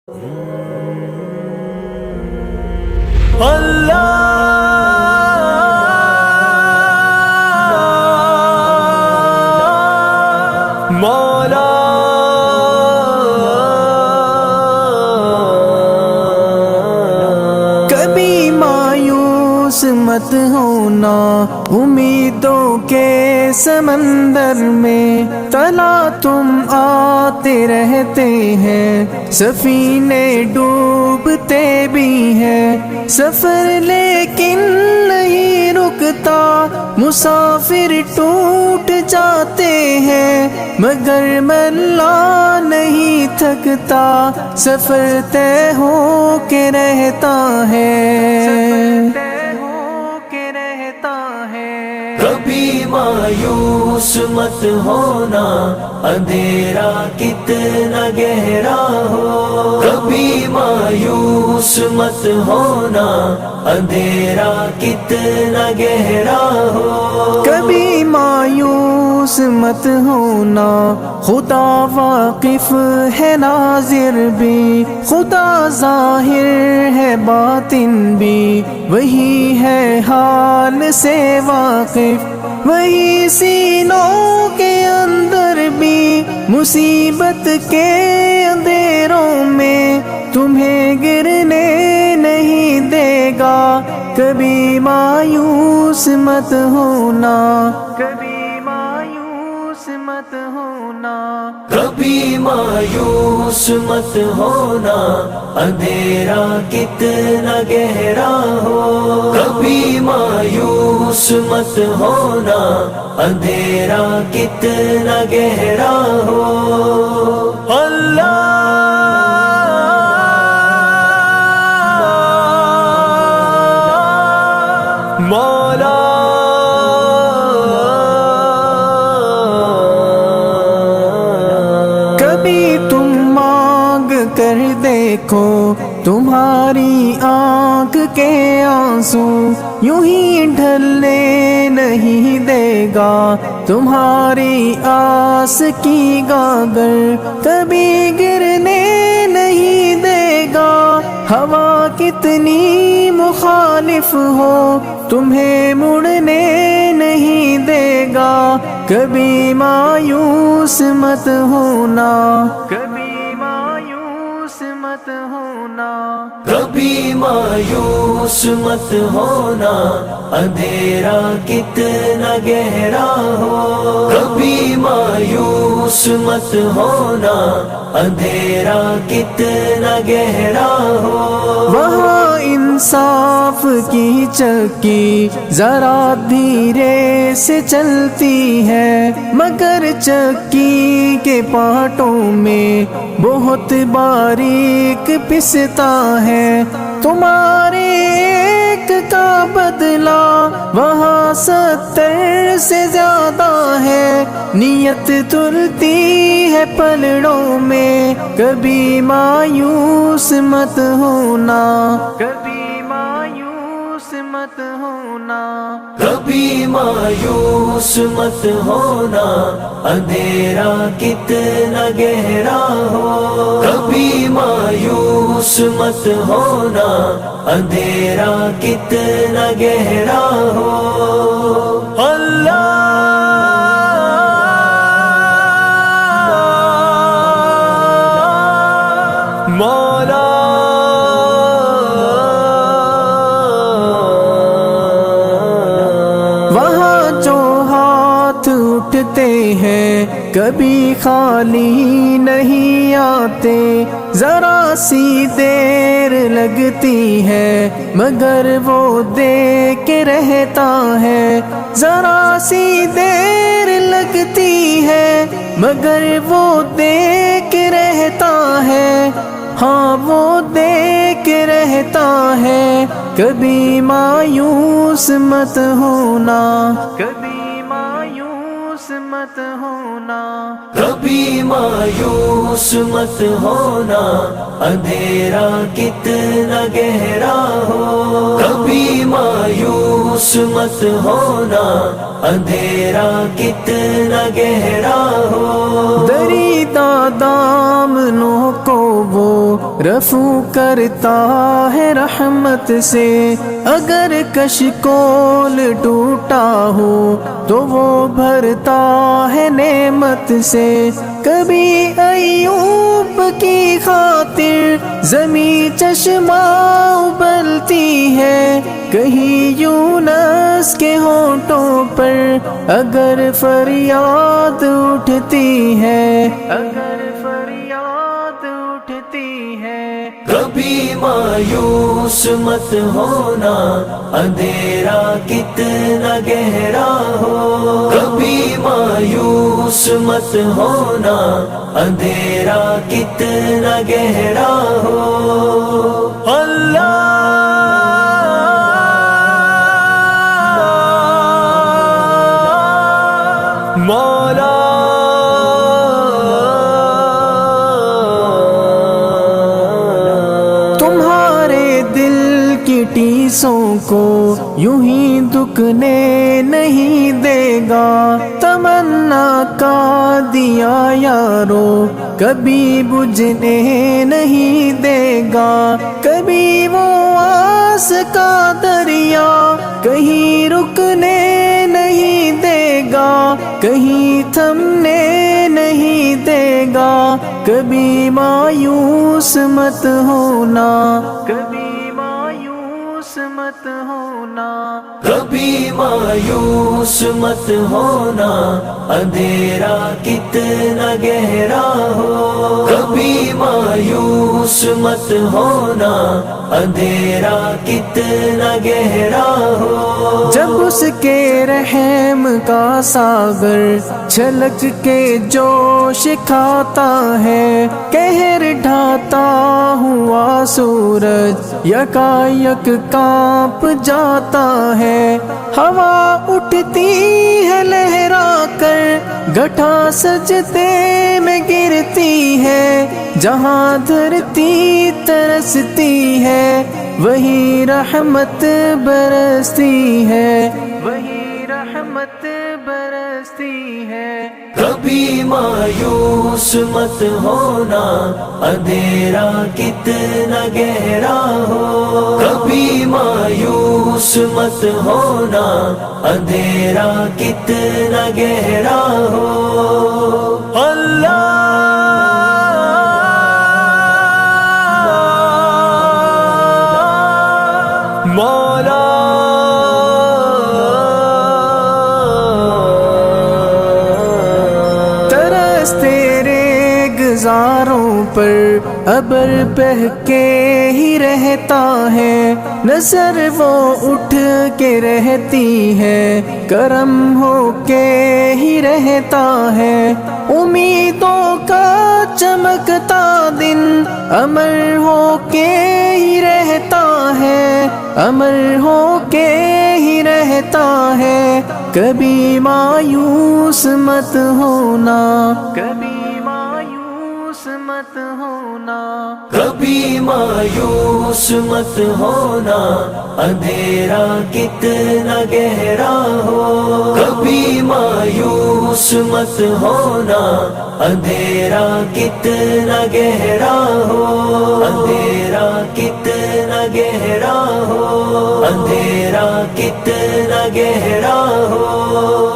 مولا کبھی مایوس مت ہونا، امیدوں کے سمندر میں تلا تم آتے رہتے ہیں، سفینے ڈوبتے بھی ہیں، سفر لیکن نہیں رکتا، مسافر ٹوٹ جاتے ہیں، مگر ملا نہیں تھکتا، سفر طے ہو کے رہتا ہے۔ کبھی مایوس مت ہونا، اندھیرا کتنا گہرا ہو، کبھی مایوس مت ہونا، اندھیرا کتنا گہرا ہو، کبھی مایوس مت ہونا، خدا واقف ہے ناظر بھی، خدا ظاہر ہے باطن بھی، وہی ہے حال سے واقف، وہی سینوں کے اندر بھی، مصیبت کے اندھیروں میں تمہیں گرنے نہیں دے گا، کبھی مایوس مت ہونا، کبھی مایوس مت ہونا، کبھی مایوس مت ہونا، اندھیرا کتنا گہرا ہو، کبھی مایوس مت ہونا، اندھیرا کتنا گہرا ہو۔ اللہ مولا کبھی تم مانگ کر دیکھو، تمہاری آنکھ کے آنسو یوں ہی ڈھلنے نہیں دے گا، تمہاری آس کی گاگر کبھی گرنے نہیں دے گا، ہوا کتنی مخالف ہو تمہیں مڑنے نہیں دے گا، کبھی مایوس مت ہونا، کبھی مایوس مت ہونا، کبھی مایوس مت ہونا، اندھیرا کتنا گہرا ہو، کبھی مایوس مت ہونا، اندھیرا کتنا گہرا ہو، وہاں انصاف کی چکی ذرا دھیرے سے چلتی ہے، مگر چکی کے پارٹوں میں بہت باریک پستا ہے، تمہارے ایک کا بدلہ وہاں 70 سے زیادہ ہے، نیت تلتی ہے پلڑوں میں، کبھی مایوس مت ہونا، کبھی مایوس مت ہونا، کبھی مایوس مت ہونا، اندھیرا کتنا گہرا ہو، کبھی مایوس مت ہونا، اندھیرا کتنا گہرا ہو۔ اللہ مولا وہاں جو ہاتھ اٹھتے ہیں کبھی خالی نہیں آتے، ذرا سی دیر لگتی ہے مگر وہ دے کے رہتا ہے، ذرا سی دیر لگتی ہے مگر وہ دے کے رہتا ہے، ہاں وہ دے کے رہتا ہے، کبھی مایوس مت ہونا، کبھی مایوس مت ہونا، کبھی مایوس مت ہونا، اندھیرا کتنا گہرا ہو، کبھی مایوس مت ہونا، اندھیرا کتنا گہرا ہو، دریدہ دامنوں کو وہ رفو کرتا ہے رحمت سے، اگر کشکول ٹوٹا ہو تو وہ بھرتا ہے نعمت سے۔ کبھی ایوب کی خاطر زمین چشمہ ابلتی ہے، کہیں یونس کے ہونٹوں پر اگر فریاد اٹھتی ہے، اگر فریاد اٹھتی ہے۔ کبھی مایوس مت ہونا، اندھیرا کتنا گہرا ہو۔ کبھی مایوس مت ہونا، اندھیرا کتنا گہرا ہو۔ اللہ مولا تمہارے دل کی ٹیسوں کو یوں ہی دکنے نہیں دے گا، تمنا کا دیا یارو کبھی بجھنے نہیں دے گا۔ کبھی وہ آس کا دریا کہیں رکنے نہیں دے گا، کہیں تھمنے نہیں دے گا۔ کبھی مایوس مت ہونا، کبھی مایوس مت ہونا۔ کبھی مایوس مت ہونا، اندھیرا کتنا گہرا ہو۔ کبھی مایوس مت ہونا، اندھیرا کتنا گہرا ہو۔ جب اس کے رحم کا ساگر چھلک کے جوش کھاتا ہے، قہر ڈھاتا ہوا سورج یکایک کانپ جاتا ہے۔ ہوا اٹھتی ہے لہرا کر، گھٹا سجدے میں گرتی ہے، جہاں دھرتی ترستی ہے وہی رحمت برستی ہے، وہی رحمت برستی ہے۔ کبھی مایوس مت ہونا، اندھیرا کتنا گہرا ہو۔ کبھی مایوس مت ہونا، اندھیرا کتنا گہرا ہو۔ اللہ مولا ترس تیرے گزاروں پر ابر بہہ کے ہی رہتا ہے، نظر وہ اٹھ کے رہتی ہے، کرم ہو کے ہی رہتا ہے۔ امیدوں کا چمکتا دن امر ہو کے ہی رہتا ہے، امر ہو کے ہی رہتا ہے۔ کبھی مایوس مت ہونا، کبھی مایوس مت ہونا۔ کبھی مایوس مت ہونا، اندھیرا کتنا گہرا ہو۔ کبھی مایوس مت ہونا، اندھیرا کتنا گہرا ہو۔ اندھیرا کتنا گہرا ہو، اندھیرا کتنا گہرا ہو۔